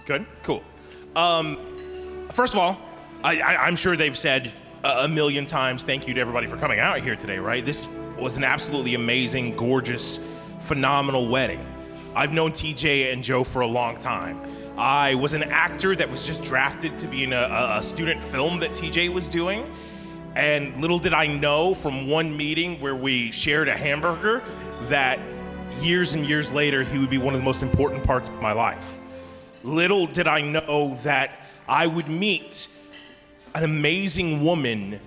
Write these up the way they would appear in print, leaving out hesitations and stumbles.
Good? Cool. First of all, I'm sure they've said a million times thank you to everybody for coming out here today, right? This was an absolutely amazing, gorgeous, phenomenal wedding. I've known TJ and Joe for a long time. I was an actor that was just drafted to be in a student film that TJ was doing. And little did I know from one meeting where we shared a hamburger that years and years later, he would be one of the most important parts of my life. Little did I know that I would meet an amazing woman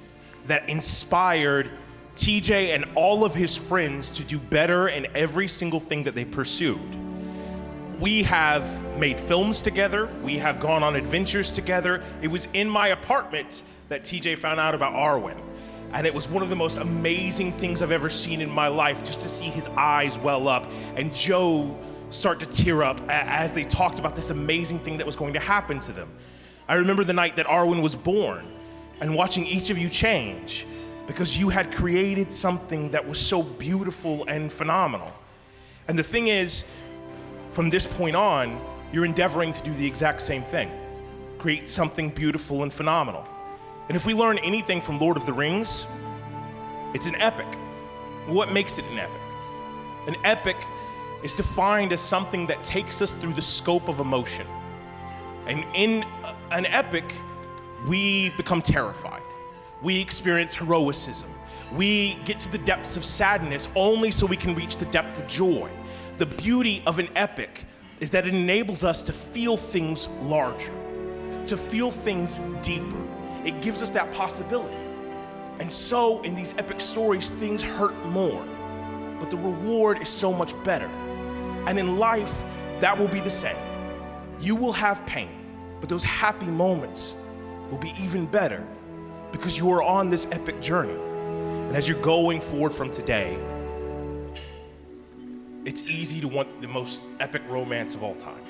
that inspired TJ and all of his friends to do better in every single thing that they pursued. We have made films together. We have gone on adventures together. It was in my apartment that TJ found out about Arwen. And it was one of the most amazing things I've ever seen in my life, just to see his eyes well up and Joe start to tear up as they talked about this amazing thing that was going to happen to them. I remember the night that Arwen was born and watching each of you change because you had created something that was so beautiful and phenomenal. And the thing is, from this point on, you're endeavoring to do the exact same thing. Create something beautiful and phenomenal. And if we learn anything from Lord of the Rings, it's an epic. What makes it an epic? An epic is defined as something that takes us through the scope of emotion. And in an epic, we become terrified. We experience heroicism. We get to the depths of sadness only so we can reach the depth of joy. The beauty of an epic is that it enables us to feel things larger, to feel things deeper. It gives us that possibility. And so in these epic stories, things hurt more, but the reward is so much better. And in life, that will be the same. You will have pain, but those happy moments will be even better because you are on this epic journey. And as you're going forward from today, it's easy to want the most epic romance of all time.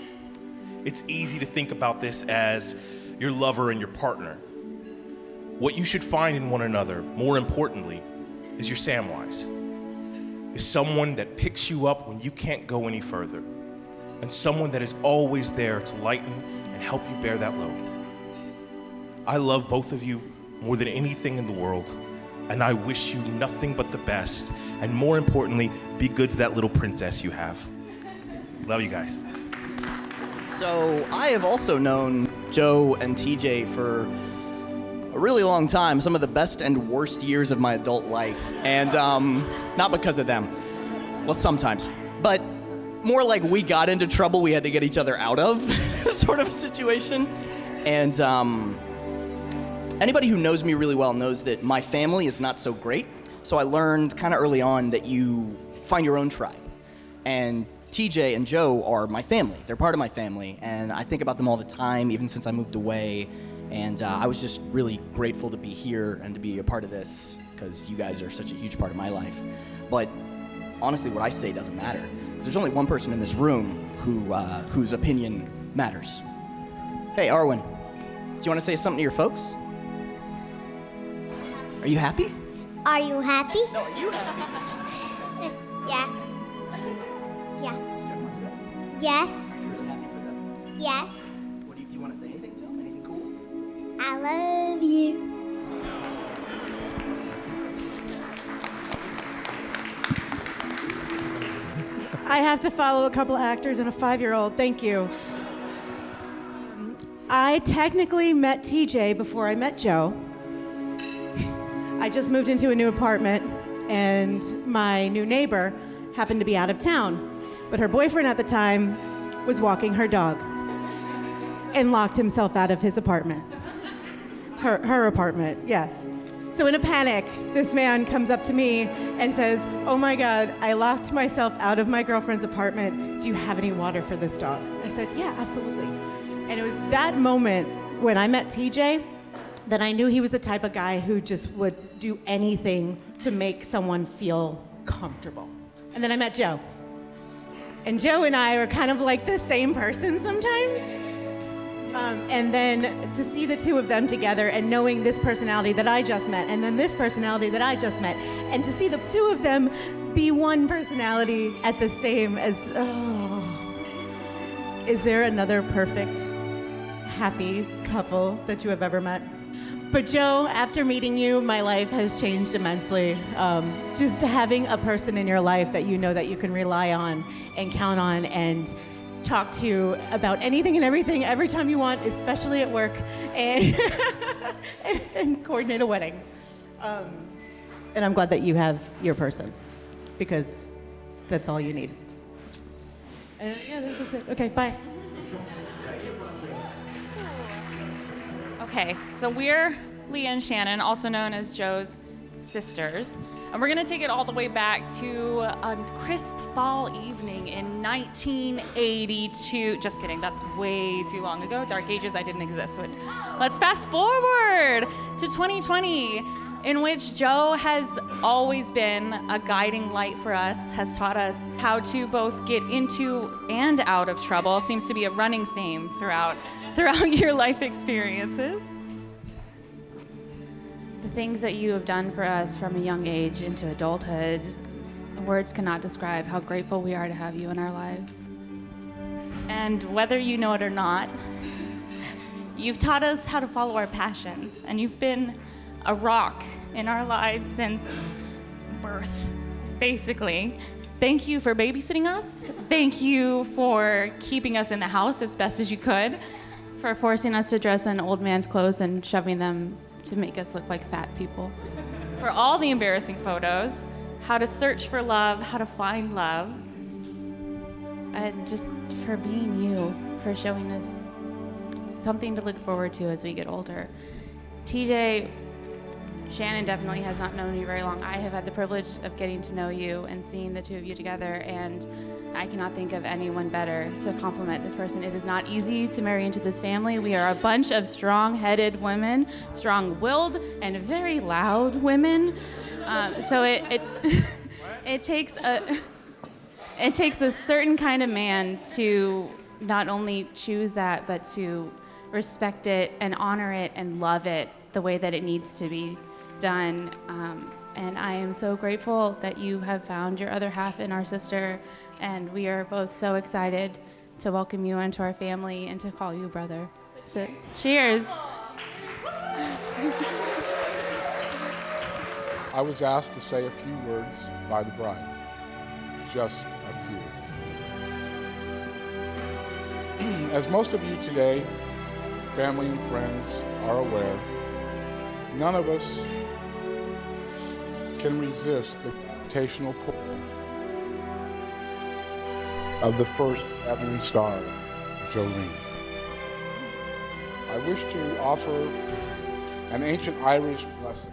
It's easy to think about this as your lover and your partner. What you should find in one another, more importantly, is your Samwise. Is someone that picks you up when you can't go any further, and someone that is always there to lighten and help you bear that load. I love both of you more than anything in the world, and I wish you nothing but the best, and more importantly, be good to that little princess you have. Love you guys. So I have also known Joe and TJ for a really long time, some of the best and worst years of my adult life, and not because of them, well, sometimes, but more like we got into trouble we had to get each other out of sort of a situation. And anybody who knows me really well knows that my family is not so great, so I learned kind of early on that you find your own tribe. And TJ and Joe are my family. They're part of my family, and I think about them all the time, even since I moved away. And I was just really grateful to be here and to be a part of this, because you guys are such a huge part of my life. But honestly, what I say doesn't matter, because there's only one person in this room whose opinion matters. Hey, Arwen, do you want to say something to your folks? Are you happy? Are you happy? No, are you happy? Yeah. Yeah. Yes. Are you really happy for them? Yes. Do you want to say anything to them? Anything cool? I love you. I have to follow a couple of actors and a 5-year-old. Thank you. I technically met TJ before I met Joe. I just moved into a new apartment, and my new neighbor happened to be out of town. But her boyfriend at the time was walking her dog and locked himself out of his apartment. Her apartment, yes. So in a panic, this man comes up to me and says, "Oh my God, I locked myself out of my girlfriend's apartment. Do you have any water for this dog?" I said, "Yeah, absolutely." And it was that moment when I met TJ that I knew he was the type of guy who just would do anything to make someone feel comfortable. And then I met Joe. And Joe and I are kind of like the same person sometimes. And then to see the two of them together and knowing this personality that I just met and then this personality that I just met, and to see the two of them be one personality at the same as, is there another perfect happy couple that you have ever met. But Joe, after meeting you, my life has changed immensely. Just having a person in your life that you know that you can rely on and count on and talk to about anything and everything every time you want, especially at work, and, and coordinate a wedding. And I'm glad that you have your person, because that's all you need. And yeah, that's it. Okay, bye. Okay, so we're Leah and Shannon, also known as Joe's sisters, and we're gonna take it all the way back to a crisp fall evening in 1982. Just kidding, that's way too long ago. Dark Ages, I didn't exist. So let's fast forward to 2020, in which Joe has always been a guiding light for us, has taught us how to both get into and out of trouble. Seems to be a running theme throughout your life experiences. The things that you have done for us from a young age into adulthood, words cannot describe how grateful we are to have you in our lives. And whether you know it or not, you've taught us how to follow our passions, and you've been a rock in our lives since birth, basically. Thank you for babysitting us. Thank you for keeping us in the house as best as you could, for forcing us to dress in old man's clothes and shoving them to make us look like fat people. For all the embarrassing photos, how to search for love, how to find love, and just for being you, for showing us something to look forward to as we get older. TJ, Shannon definitely has not known you very long. I have had the privilege of getting to know you and seeing the two of you together, and I cannot think of anyone better to complement this person. It is not easy to marry into this family. We are a bunch of strong-headed women, strong-willed, and very loud women. So it takes a certain kind of man to not only choose that, but to respect it and honor it and love it the way that it needs to be done. And I am so grateful that you have found your other half in our sister, and we are both so excited to welcome you into our family and to call you brother. So, cheers. I was asked to say a few words by the bride, just a few. As most of you today, family and friends, are aware, none of us can resist the gravitational pull of the first evening star, Jolene. I wish to offer an ancient Irish blessing.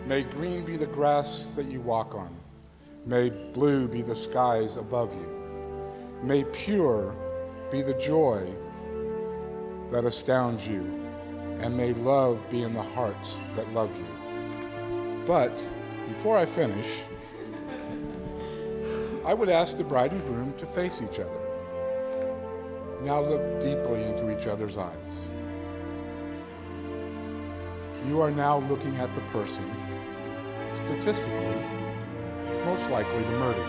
May green be the grass that you walk on. May blue be the skies above you. May pure be the joy that astounds you. And may love be in the hearts that love you. But before I finish, I would ask the bride and groom to face each other. Now look deeply into each other's eyes. You are now looking at the person, statistically, most likely to murder you.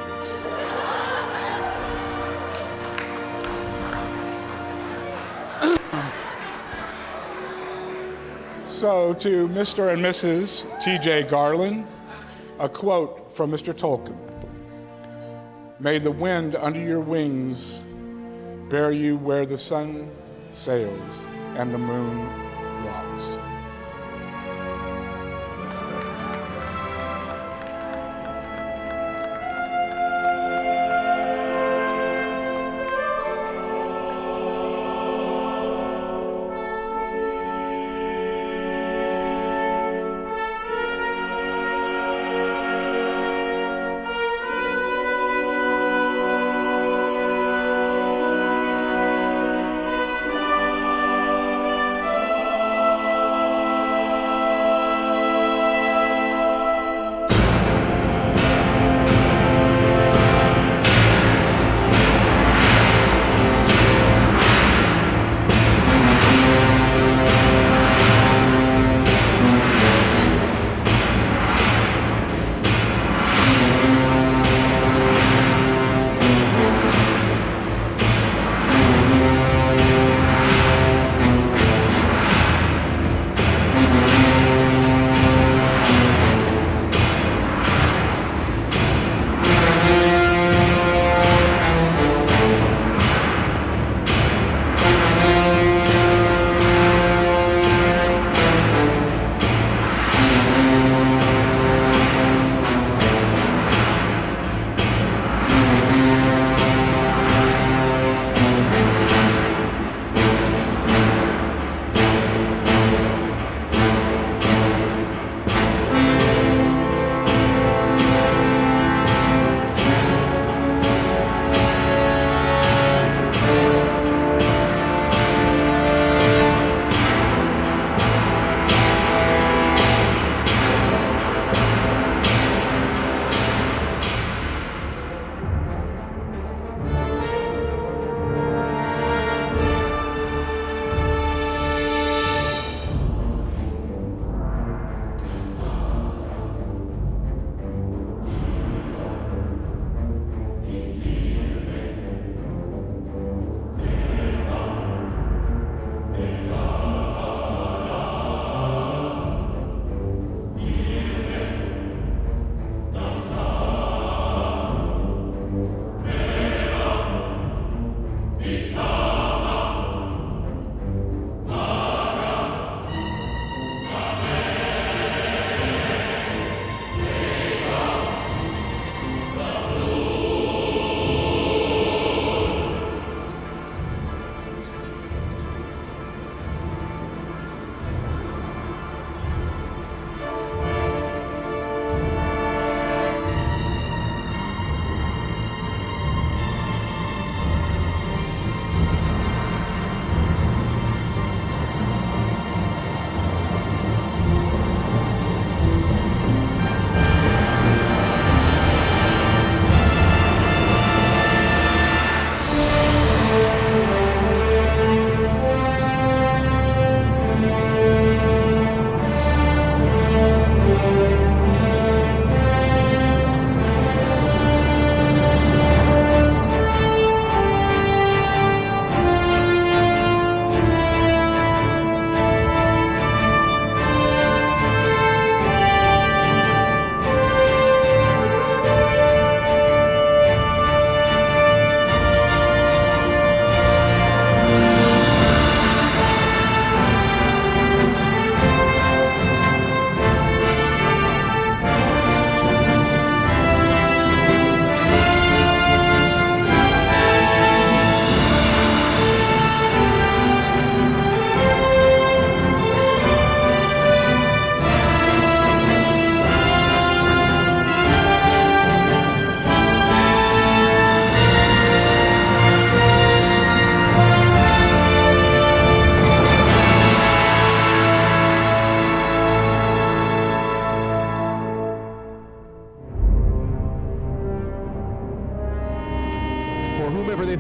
So to Mr. and Mrs. T.J. Garland, a quote from Mr. Tolkien. May the wind under your wings bear you where the sun sails and the moon walks.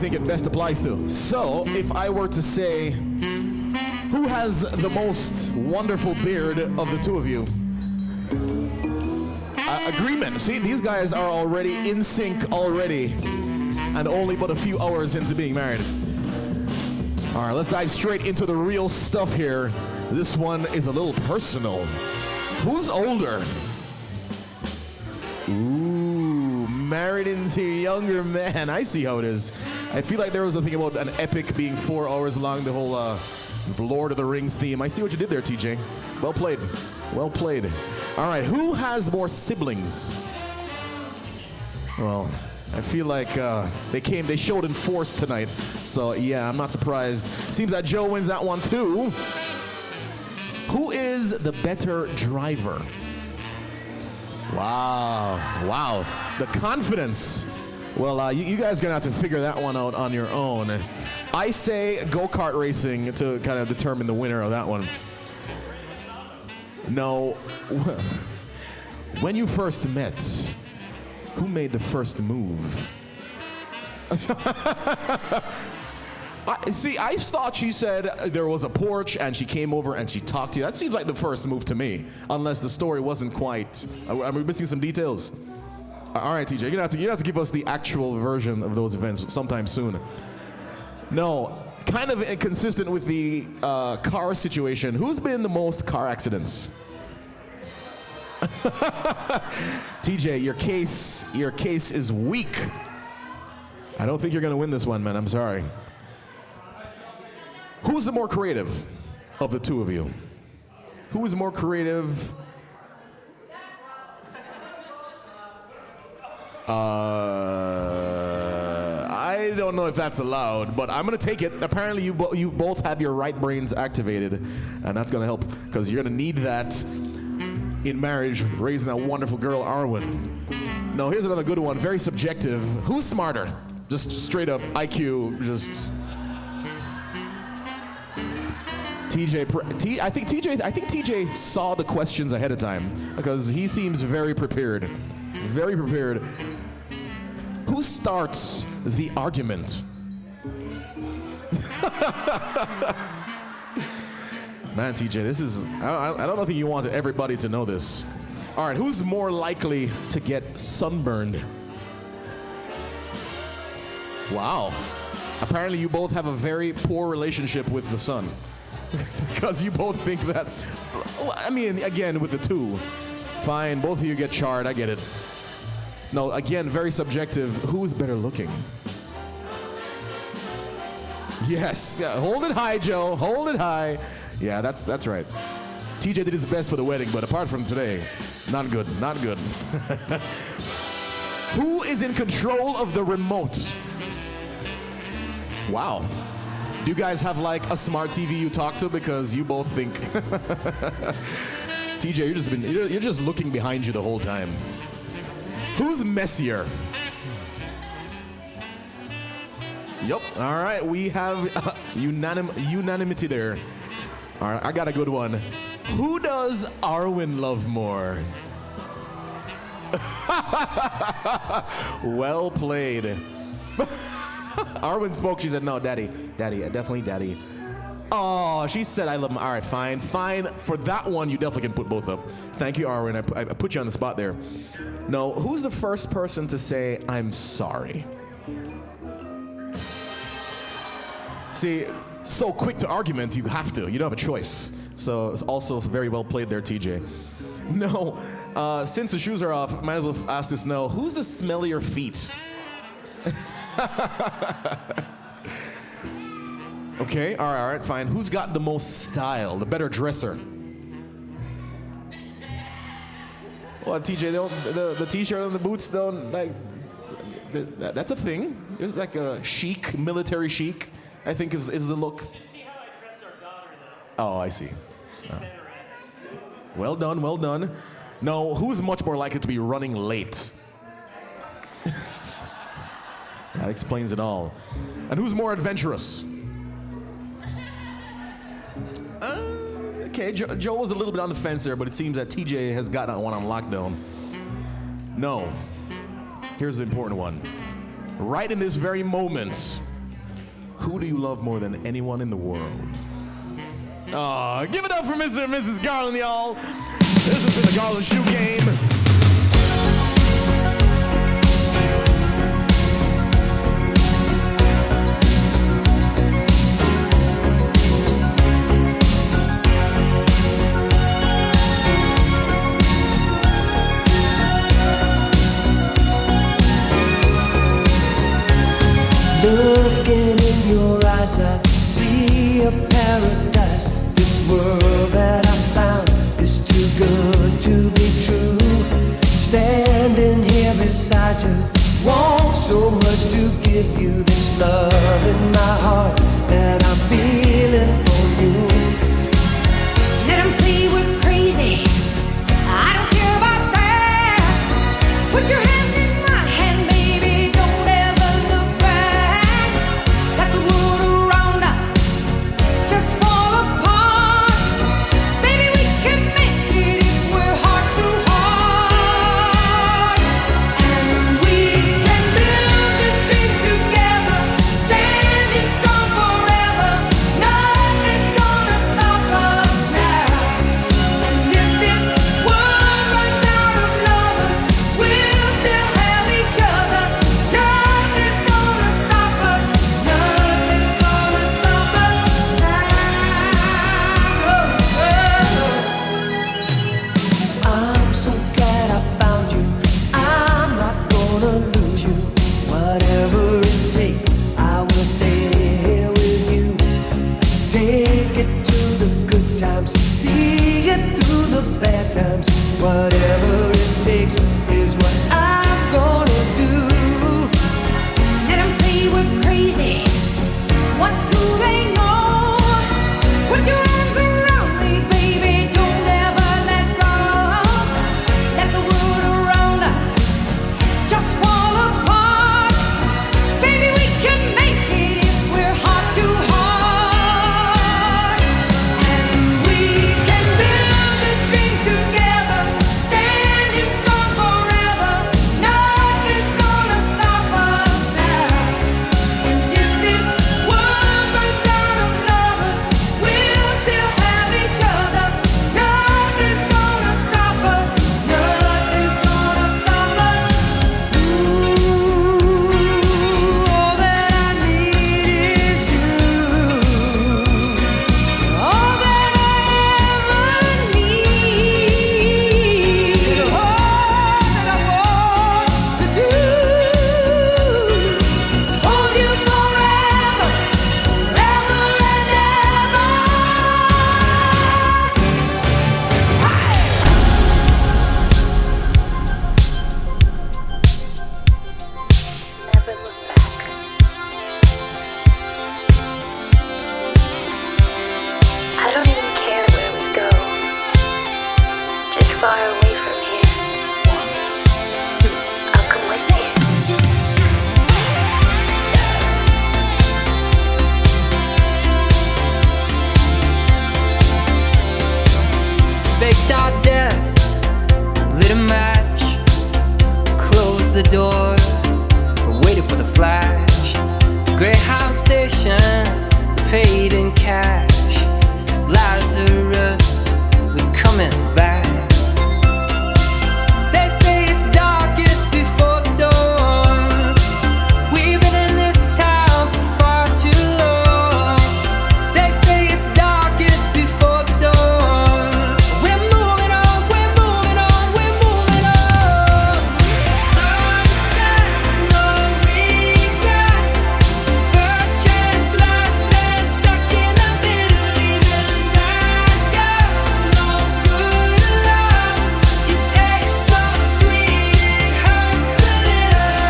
think it best applies to. So, if I were to say, who has the most wonderful beard of the two of you? Agreement. See, these guys are already in sync already, and only but a few hours into being married. All right, let's dive straight into the real stuff here. This one is a little personal. Who's older? Ooh, married into a younger man. I see how it is. I feel like there was a thing about an epic being 4 hours long, the whole Lord of the Rings theme. I see what you did there, TJ. Well played. Well played. All right, who has more siblings? Well, I feel like they showed in force tonight. So yeah, I'm not surprised. Seems that Joe wins that one too. Who is the better driver? Wow, the confidence. Well, you guys are gonna have to figure that one out on your own. I say go-kart racing to kind of determine the winner of that one. No, when you first met, who made the first move? I thought she said there was a porch and she came over and she talked to you. That seems like the first move to me, unless the story wasn't quite. I'm missing some details. All right, TJ, you're gonna have to give us the actual version of those events sometime soon. No, kind of inconsistent with the car situation. Who's been in the most car accidents? TJ, your case is weak. I don't think you're gonna win this one, man. I'm sorry. Who's the more creative of the two of you? Who is more creative? I don't know if that's allowed, but I'm gonna take it. Apparently you both have your right brains activated, and that's gonna help because you're gonna need that in marriage, raising that wonderful girl, Arwen. No, here's another good one, very subjective. Who's smarter? Just straight up IQ, just... I think TJ saw the questions ahead of time because he seems very prepared. Very prepared. Who starts the argument? Man, TJ, this is, I don't think you wanted everybody to know this. All right, who's more likely to get sunburned? Wow. Apparently you both have a very poor relationship with the sun. Because you both think that, I mean, again, with the two. Fine, both of you get charred, I get it. No, again, very subjective. Who's better looking? Yes, yeah, hold it high, Joe, hold it high. Yeah, that's right. TJ did his best for the wedding, but apart from today, not good, not good. Who is in control of the remote? Wow. Do you guys have like a smart TV you talk to because you both think? TJ, you're just looking behind you the whole time. Who's messier? Yup. All right, we have unanimity there. All right, I got a good one. Who does Arwen love more? Well played. Arwen spoke. She said, "No, Daddy, definitely Daddy." Oh, she said, "I love him." All right, fine. For that one, you definitely can put both up. Thank you, Arwen. I put you on the spot there. No, who's the first person to say, "I'm sorry"? See, so quick to argument, you have to. You don't have a choice. So it's also very well played there, TJ. No, since the shoes are off, might as well ask this now. Who's the smellier feet? Okay, all right, fine. Who's got the most style, the better dresser? Well, TJ, the t-shirt and the boots don't, like, that's a thing. It's like a chic, military chic, I think is the look. You see how I dressed our daughter, though? Oh, I see. Well done, well done. No, who's much more likely to be running late? That explains it all. And who's more adventurous? Okay, Joe was a little bit on the fence there, but it seems that TJ has got that one on lockdown. No. Here's the important one. Right in this very moment, Who do you love more than anyone in the world? Aw, give it up for Mr. and Mrs. Garland, y'all. This has been the Garland Shoe Game. Looking in your eyes, I see a paradise. This world that I found is too good to be true. Standing here beside you, want so much to give you this love in my heart that I'm feeling for you. Let 'em say we're crazy, I don't care about that. Put your hand in my hand, baby, don't ever look back. Let the world around us just fall apart. Baby, we can make it if we're heart to heart. And we can build this dream together, standing strong forever. Nothing's gonna stop us now. And if this world runs out of lovers, we'll still have each other. Nothing's gonna stop us. Nothing's gonna stop us now. I'm so glad I found you. I'm not gonna lose you. Whatever it takes, I will stay here with you. Take it to the good times, see it through the bad times. Whatever it takes is what I'm gonna do. Let 'em say we're crazy. What do they know? Put your arms around me, baby. Don't ever let go. Let the world around us just fall apart. Baby, we can make it if we're heart to heart. And we can build this dream together, standing strong forever. Nothing's gonna stop us now. And if this world runs out of lovers, we'll still have each other. Nothing's gonna stop us. Nothing's gonna stop us. Ooh, all that I need is you. All that I ever need. All that I want to do is hold you forever, forever and ever. Never look back. I don't even care where we go, just far away from here. I'll come with you. faked our deaths, lit a match, closed the door, waited for the flash. Greyhound station, paid in cash. It's Lazarus, we coming back. They say it's darkest before the dawn. We've been in this town for far too long. They say it's darkest before the dawn. We're moving on, we're moving on, we're moving on. Sunset, no regrets. First chance, last man, stuck in the middle. Even that girl's no good love. You taste so sweet, it hurts a little.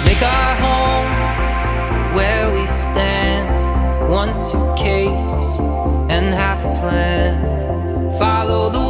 Make our home where we stand. One suitcase and half a plan. Follow the